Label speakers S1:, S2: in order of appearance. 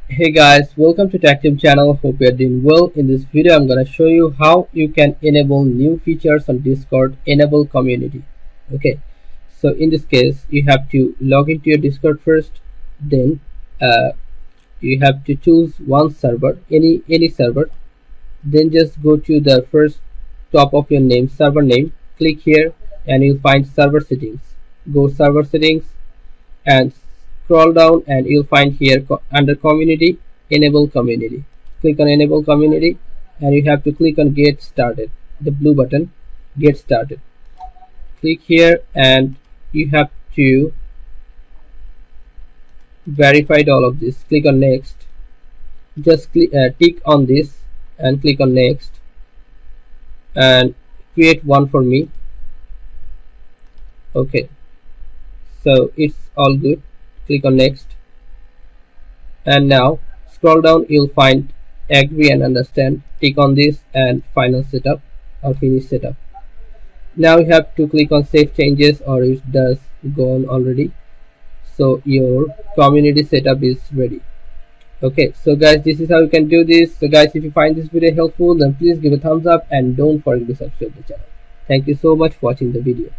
S1: Hey guys, welcome to TechTube channel. Hope you are doing well. In this video, I'm gonna show you how you can enable new features on Discord, enable community. Okay, so in this case, you have to log into your Discord first. Then you have to choose one server, any server. Then just go to the first top of your name, server name. Click here, and you'll find server settings. Go server settings and scroll down and you'll find here under community, enable community. Click on enable community and you have to click on get started, the blue button, get started. Click here and you have to verify all of this. Click on next. Just tick on this and click on next and create one for me. Okay, so it's all good. Click on next and now scroll down, you'll find agree and understand. Tick on this and final setup or finish setup. Now you have to click on save changes or it does go on already, so your community setup is ready. Okay, so guys, this is how you can do this. So guys, if you find this video helpful, then please give a thumbs up and don't forget to subscribe to the channel. Thank you so much for watching the video.